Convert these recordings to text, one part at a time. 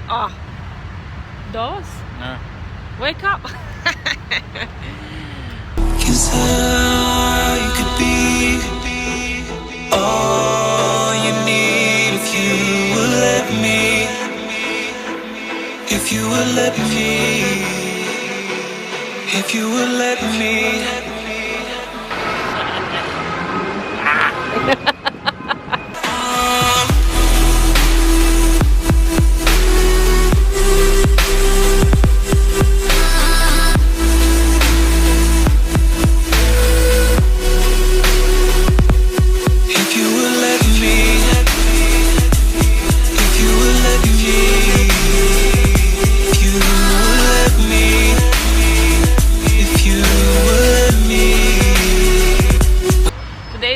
Ah, those? Yeah. Wake up! Cause I could be all you need if you would let me. If you would let me. If you would let me.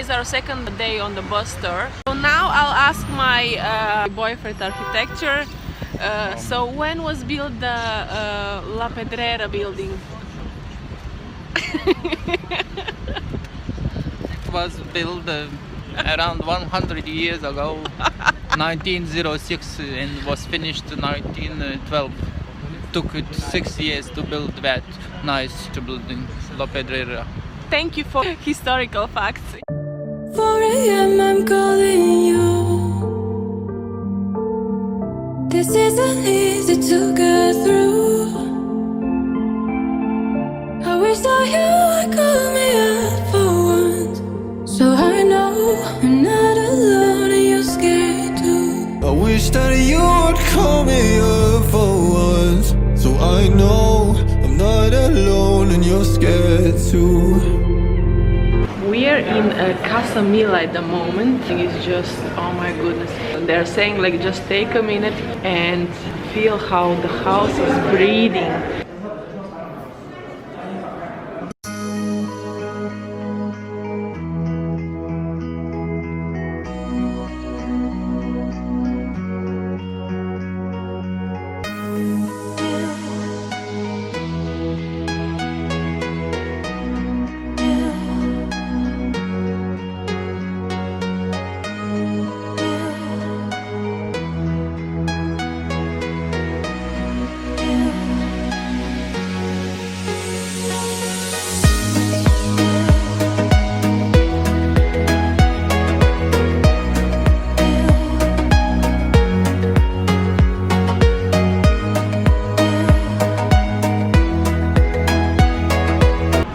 Our second day on the bus tour. So now I'll ask my boyfriend architecture. So when was built the La Pedrera building? It was built around 100 years ago, 1906, and was finished in 1912. Took it 6 years to build that nice building, La Pedrera. Thank you for historical facts. 4 a.m. I'm calling you. This isn't easy to get through. I wish that you would call me up for once, so I know I'm not alone and you're scared too. I wish that you would call me up for once, so I know I'm not alone and you're scared too. We are in Casa Mila at the moment. It's just, oh my goodness. They're saying like just take a minute and feel how the house is breathing.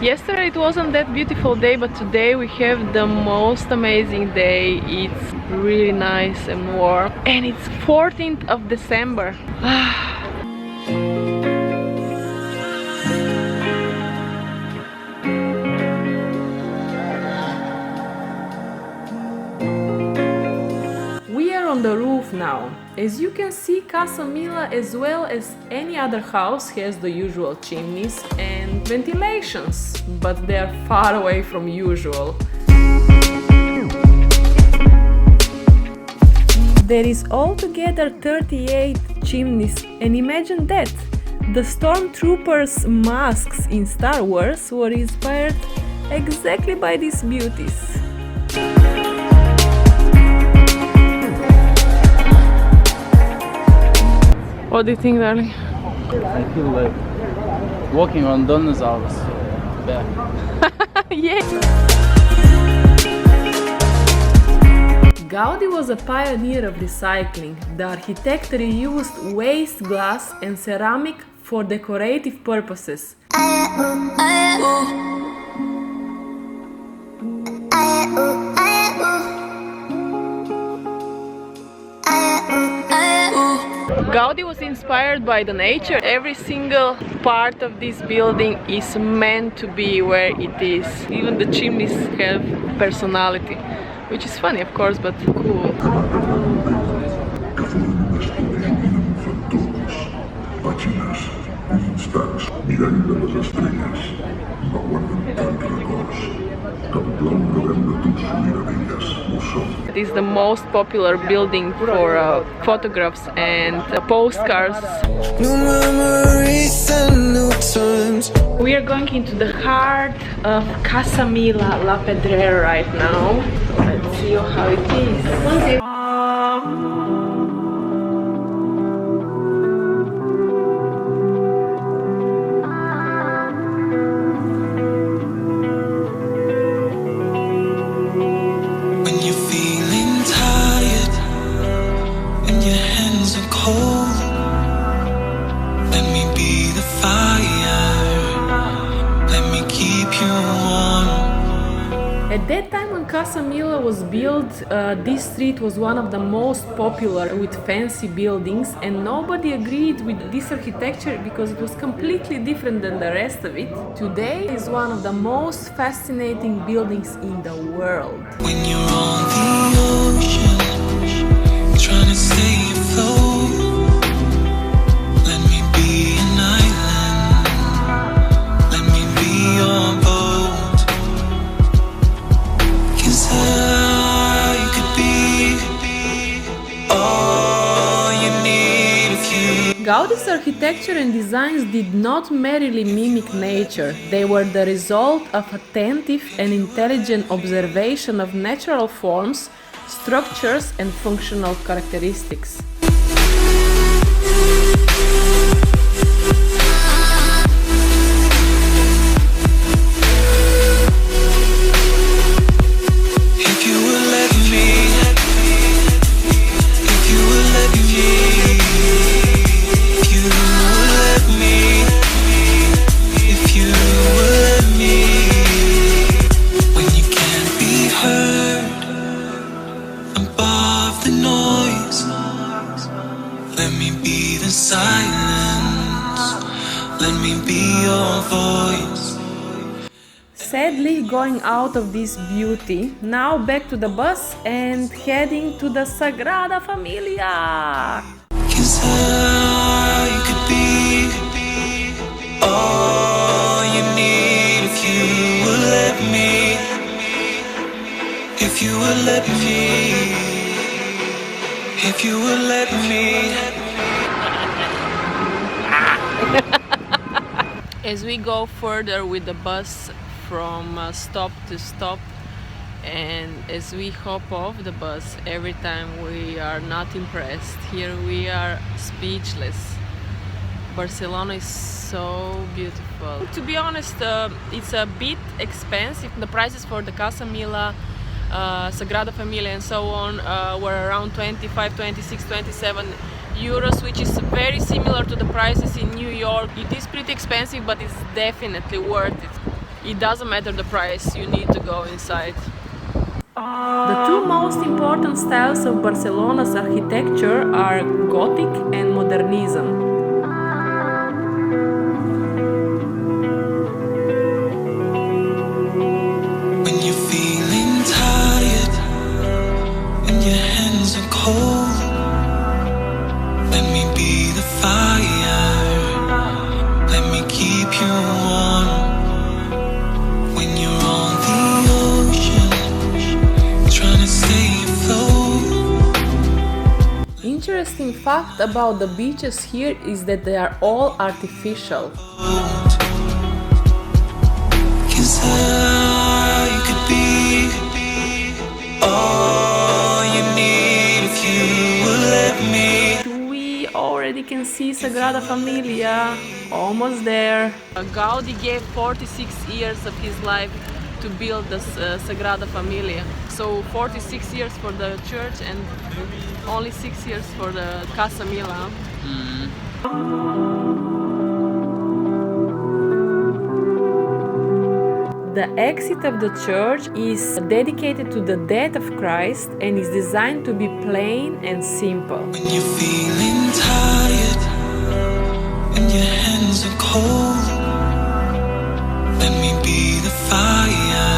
Yesterday it wasn't that beautiful day, but today we have the most amazing day. It's really nice and warm, and it's 14th of December. We are on the roof now. As you can see, Casa Mila, as well as any other house, has the usual chimneys and ventilations, but they are far away from usual. There is altogether 38 chimneys, and imagine that! The stormtroopers' masks in Star Wars were inspired exactly by these beauties. What do you think, darling? I feel like walking on dinosaurs. Yeah. Gaudi was a pioneer of recycling. The architect reused waste glass and ceramic for decorative purposes. Gaudi was inspired by the nature. Every single part of this building is meant to be where it is. Even the chimneys have personality, which is funny, of course, but cool. It is the most popular building for photographs and postcards. New memories and new times. We are going into the heart of Casa Mila, La Pedrera right now. Let's see how it is. your hands are cold, let me be the fire, let me keep you warm. At that time when Casa Mila was built, this street was one of the most popular with fancy buildings, and nobody agreed with this architecture because it was completely different than the rest of it. Today it is one of the most fascinating buildings in the world. When you're on the ocean, trying to stay afloat, let me be an island, let me be your boat. 'Cause I could be all you need if you. Gaudi's architecture and designs did not merely mimic nature, they were the result of attentive and intelligent observation of natural forms, structures and functional characteristics. If you would let me, if you would let me, if you would let me, if you would let me, when you can't be heard above the noise, let me be the silence, let me be your voice. Sadly, going out of this beauty, now back to the bus and heading to the Sagrada Familia. 'Cause I could be all you need if you would let me, if you would let me, if you would let me. As we go further with the bus from stop to stop, and as we hop off the bus, every time we are not impressed. Here we are speechless. Barcelona is so beautiful. To be honest, it's a bit expensive. The prices for the Casa Mila, Sagrada Familia and so on were around 25, 26, 27 euros, which is very similar to the prices in New York. It is pretty expensive, but it's definitely worth it. It doesn't matter the price, you need to go inside. The two most important styles of Barcelona's architecture are Gothic and Modernism. When you're feeling tired and your hands are cold, let me be the fire, let me keep you warm. When you're on the ocean, trying to stay afloat. Interesting fact about the beaches here is that they are all artificial. 'Cause I could be all you need if you would let me. We already can see Sagrada Familia, almost there. Gaudi gave 46 years of his life to build the Sagrada Familia. So 46 years for the church and only 6 years for the Casa Mila. The exit of the church is dedicated to the death of Christ and is designed to be plain and simple. When you're feeling tired and your hands are cold, let me be the fire,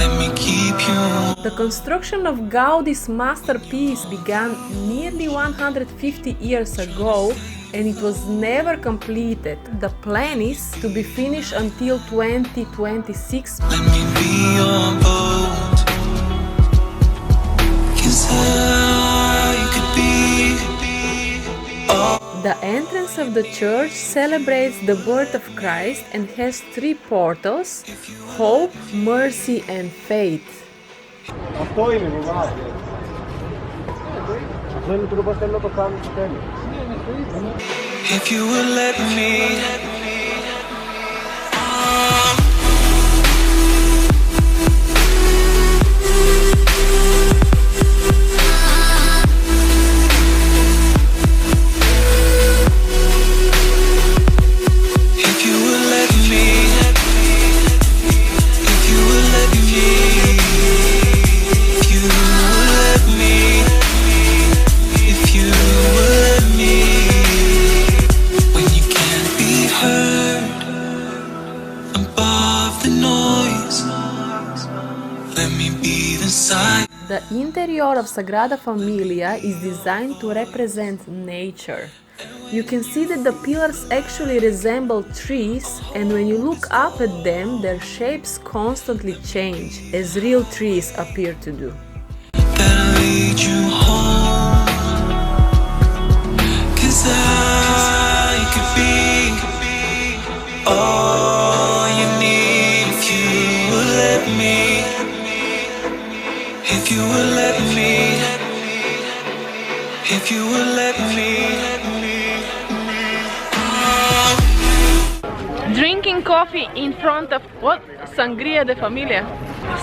let me keep you. The construction of Gaudi's masterpiece began nearly 150 years ago and it was never completed. The plan is to be finished until 2026. Let me be your boat, 'cause I could be all. The entrance of the church celebrates the birth of Christ and has 3 portals: hope, mercy and faith. Αυτό είναι βεβαίως. Αυτό είναι το παστέλο το κάνουμε στο τέλος. If you would let me. interior of Sagrada Familia is designed to represent nature. You can see that the pillars actually resemble trees, and when you look up at them, their shapes constantly change, as real trees appear to do. That'll lead you home. 'Cause I could be all you need if you would let me. If you would let me. If you would let me. Drinking coffee in front of what? Sagrada Familia.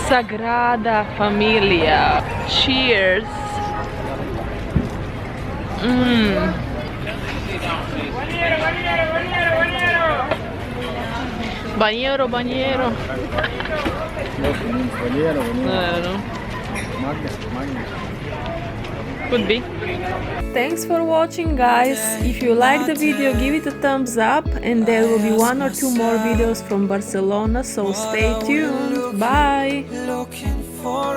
Sagrada Familia. Cheers. Bañero, bañero. Bañero, I don't know. Magna. Could be. Thanks for watching, guys. If you like the video, give it a thumbs up, and there will be 1 or 2 more videos from Barcelona, so stay tuned. Bye! Looking for